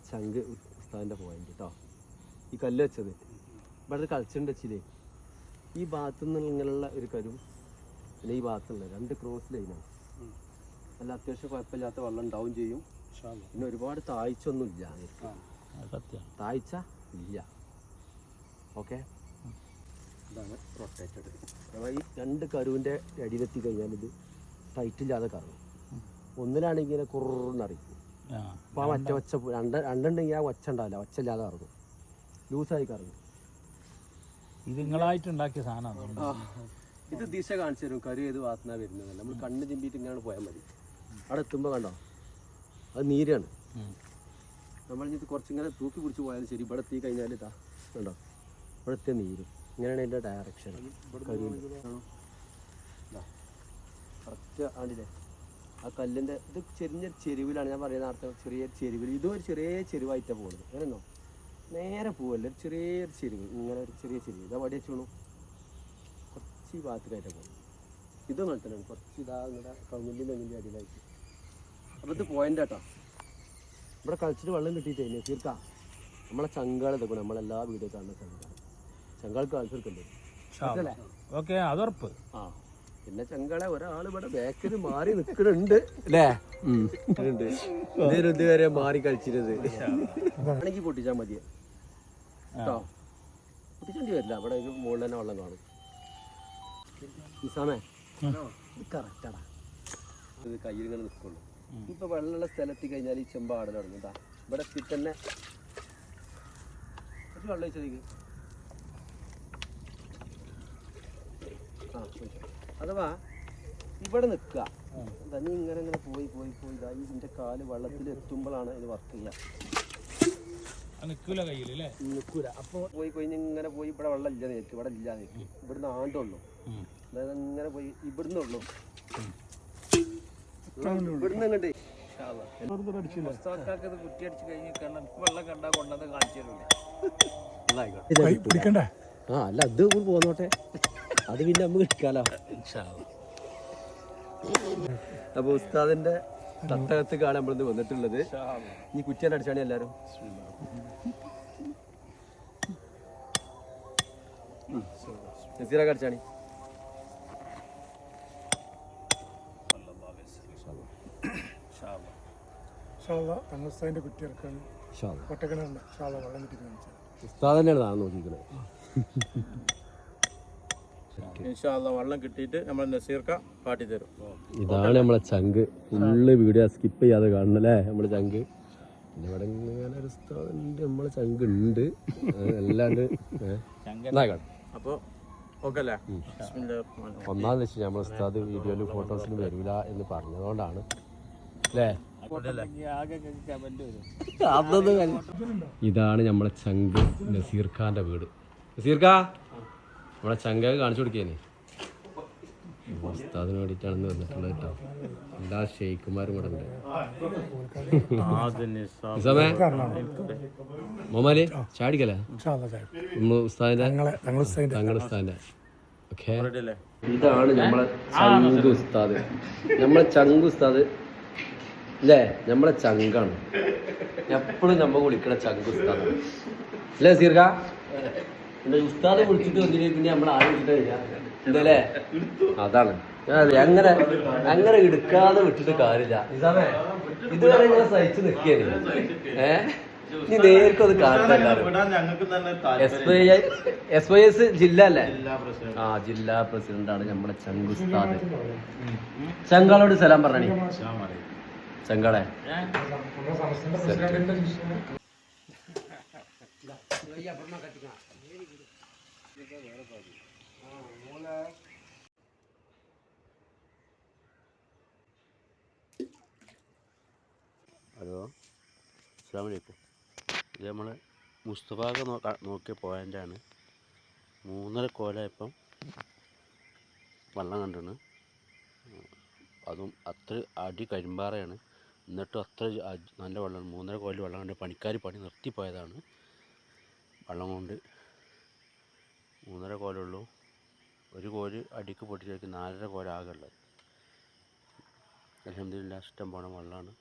ചങ്ക് ഉസ്താദിൻ്റെ പോയിന്റ് കേട്ടോ. ഈ കല്ല് വെച്ചത് ഇവിടെ കളിച്ചിട്ടുണ്ട് വെച്ചില്ലേ, ഈ ഭാഗത്തു നിന്ന് ഇങ്ങനെയുള്ള ഒരു കരും പിന്നെ ഈ ഭാഗത്തുള്ള 2 ക്രോസ് ലൈനാണ്. നല്ല അത്യാവശ്യം കുഴപ്പമില്ലാത്ത വെള്ളം ഉണ്ടാവും ചെയ്യും. പിന്നെ ഒരുപാട് താഴ്ച ഒന്നും ഇല്ല, താഴ്ച ഇല്ല. ഓക്കെ, ഇതാണ് റൊട്ടേറ്റഡ്. അഥവാ ഈ 2 കരുവിൻ്റെ അടിയിലെത്തി കഴിഞ്ഞാൽ ഇത് ടൈറ്റില്ലാതെ കറങ്ങും. ഒന്നിലാണെങ്കിൽ ഇങ്ങനെ കുറന്നറിയും. അപ്പോൾ ആ ഒച്ച രണ്ടുണ്ടെങ്കിൽ ആ ഒച്ച ഉണ്ടാവില്ല, ഒച്ച ഇല്ലാതെ കറങ്ങും, ലൂസായി കറങ്ങും. ഇത് നിങ്ങളായിട്ടുണ്ടാക്കിയ സാധനമാണ്. ഇത് ദിശ കാണിച്ചു തരും കരു ഏത് ഭാഗത്തുനിന്നാണ് വരുന്നത്. നമ്മൾ കണ്ണ് ചിമ്പിയിട്ട് ഇങ്ങനെ പോയാൽ മതി. അവിടെ എത്തുമ്പോൾ കണ്ടോ അത് നീരാണ്. നമ്മളിത് കുറച്ചിങ്ങനെ തൂക്കി പിടിച്ച് പോയാലും ശരി, ഇവിടെ എത്തി കഴിഞ്ഞാൽ ഇതാ കണ്ടോ ഇവിടെ എത്തിയ നീരും. ഇങ്ങനെയാണ് അതിൻ്റെ ഡയറക്ഷൻ. കറക്റ്റ് ആണ്ടില്ലേ ആ കല്ലിൻ്റെ ഇത് ചെറിയൊരു ചെരുവിലാണ് ഞാൻ പറയുന്നത്. നേരത്തെ ചെറിയ ചെരുവിൽ ഇതും ഒരു ചെറിയ ചെരുവായിട്ടാണ് പോകുന്നത്. അങ്ങനെയൊന്നോ നേരെ പോവല്ലേ, ഒരു ചെറിയൊരു ചെരുവ്, ഇങ്ങനെ ഒരു ചെറിയ ചെരുവ്. ഇതാ വടി വെച്ചോളൂ, കുറച്ച് ഈ ഭാഗത്തിലായിട്ടാണ് പോകുന്നത്. ഇതും കണ്ടിട്ടാണ് കുറച്ച് ഇതാ ഇങ്ങനെ കൗങ്ങിൻ്റെ അടിയിലായിട്ട്. അപ്പോൾ ഇത് പോയിൻ്റ് കേട്ടോ. ഇവിടെ കളിച്ചിട്ട് വെള്ളം കിട്ടിയിട്ടേ നസീർക്കാ നമ്മളെ ചങ്കാൾ ഇതൊക്കെ നമ്മളെല്ലാ വീഡിയോ കാണുന്ന ചങ്കാൾക്ക് കളിച്ചെടുക്കണ്ടേ. ഓക്കെ, അതുറപ്പ്. ആ പിന്നെ ചങ്കാളെ ഒരാൾ ഇവിടെ ബാക്കിൽ മാറി നിൽക്കുന്നുണ്ട് അല്ലേ? ഇതുവരെ മാറി കളിച്ചിരുന്നത് ആണെങ്കിൽ പൊട്ടിച്ചാൽ മതിയെ കേട്ടോ. പൊട്ടിച്ചേണ്ടി വരില്ല, അവിടെ ഒരു മുകളിൽ തന്നെ വെള്ളം കാണും. ഈ സമയം ഇത് കറക്റ്റാടാ, ഇത് കയ്യിൽ ഇങ്ങനെ നിൽക്കുള്ളൂ. ഇപ്പൊ വെള്ളമുള്ള സ്ഥലത്ത് കഴിഞ്ഞാൽ ഈ ചെമ്പ് ആടൽ തുടങ്ങും. ഇവിടെ എത്തി തന്നെ വെള്ളം വെച്ചതിക്ക് അഥവാ ഇവിടെ നിൽക്കുക തന്നെ ഇങ്ങനെ ഇങ്ങനെ പോയി പോയി പോയി ഇതാ ഇതിന്റെ കാല് വെള്ളത്തിൽ എത്തുമ്പോഴാണ് ഇത് വർക്ക് ചെയ്യുക. നിൽക്കൂല. അപ്പോൾ പോയി കഴിഞ്ഞ് ഇങ്ങനെ പോയി ഇവിടെ വെള്ളം ഇല്ല നിൽക്കും, ഇവിടെ ഇല്ല നിൽക്കും. ഇവിടുന്ന് ആണ്ടുള്ളൂ, അതായത് ഇങ്ങനെ പോയി ഇവിടുന്നുള്ളൂ. ഇവിടുന്ന് അങ്ങോട്ട് കുറ്റി അടിച്ച് കഴിഞ്ഞ് വെള്ളം കണ്ടാ കൊണ്ടത് കാണിച്ചു തരൂല. ആ അല്ല അത് പോന്നോട്ടെ, അത് പിന്നെ നമുക്ക് എടുക്കാലോ. അപ്പൊ ഉസ്താദിന്റെ തട്ടകത്ത് കാണാൻ നമ്മളിന്ന് വന്നിട്ടുള്ളത്. ഈ കുറ്റിയാൻ അടിച്ചാണ് എല്ലാരും. നസീറൊക്കെ അടിച്ചാണി. ഉസ്താദ് തന്നെയാണ് നാളെ നോക്കിക്കുന്നത്. വെള്ളം കിട്ടിയിട്ട് നമ്മൾ നസീർക്ക കാട്ടി തരും. ഇതാണ് നമ്മളെ ചങ്ക്. ഫുള്ള് വീഡിയോ സ്കിപ്പ് ചെയ്യാതെ കാണണല്ലേ നമ്മളെ ചങ്ക്. പിന്നെ ഇവിടെ ഇങ്ങനെ ഒരു ഉസ്താദുണ്ട്, നമ്മളെ ചങ്ക് ഉണ്ട് അല്ലാണ്ട്. അപ്പോൾ ഓക്കെ അല്ലേ? ഒന്നാമത് വെച്ചാൽ നമ്മളെ ഉസ്താദ് വീഡിയോയിലും ഫോട്ടോസിലും വരില്ല എന്ന് പറഞ്ഞതുകൊണ്ടാണ് അല്ലേ. ഇതാണ് നമ്മളെ ചങ്ക് നസീർ ഖാന്റെ വീട്. നസീർ ഖാ നമ്മളെ ചങ്ക കാണിച്ചു കൊടുക്കേനെ. ഉസ്താദിന് വേണ്ടിയിട്ടാണെന്ന് വന്നിട്ടുള്ളത് കേട്ടോ. എല്ലാ ഷെയ്ഖുമാരും കൂടെ ഉണ്ട്. മോമാലി ചാടിക്കല്ലേ ഉസ്താദിന്റെ തങ്ങളുടെ ഉസ്താദിന്റെ. ഓക്കെ, ഇതാണ് നമ്മളെ ചങ്ക് ഉസ്താദ്. നമ്മളെ ചങ്ക് ഉസ്താദ് അല്ലേ, നമ്മളെ ചങ്കാണ്. എപ്പോഴും നമ്മൾ വിളിക്കണ ചങ്ക് ഉസ്താദാണ് അല്ലേ നസീർ ഖാ? ഉസ്താദ് വിളിച്ചിട്ട് വന്നിട്ട് പിന്നെ നമ്മൾ ആലോചിച്ചിട്ട് എന്തല്ലേ. അതാണ് അങ്ങനെ അങ്ങനെ എടുക്കാതെ വിട്ടിട്ട് കാര്യമില്ല. ഇതുവരെ ഇങ്ങനെ സഹിച്ചു നിൽക്കിയാണ്. ഇനി നേർക്കത് SYS ജില്ല അല്ലേ? ആ ജില്ലാ പ്രസിഡന്റാണ് നമ്മുടെ ചങ്ക് ഉസ്താദ്. ചങ്കാളോട് സലാം പറഞ്ഞേ. ചങ്കാളെ ഹലോ, അസ്സലാമു അലൈക്കും. ഇത് നമ്മൾ മുസ്തഫാക്ക് നോക്കിയ പോയിൻ്റാണ്. 3.5 കോലായപ്പം വെള്ളം കണ്ടിണ്. അതും അത്ര അടി കരിമ്പാറയാണ്, എന്നിട്ടും അത്ര നല്ല വെള്ളമാണ്. 3.5 കോല് വെള്ളം കണ്ട് പണിക്കാർ പണി നിർത്തിപ്പോയതാണ്. വെള്ളം കൊണ്ട് 3.5 കോലുള്ളൂ. ഒരു കോല് അടിക്ക് പൊട്ടിച്ചേക്ക് 4.5 കോല ആകെ ഉള്ളത്. അൽഹംദുലില്ലാഹ് ഇഷ്ടം പോണ വെള്ളമാണ്.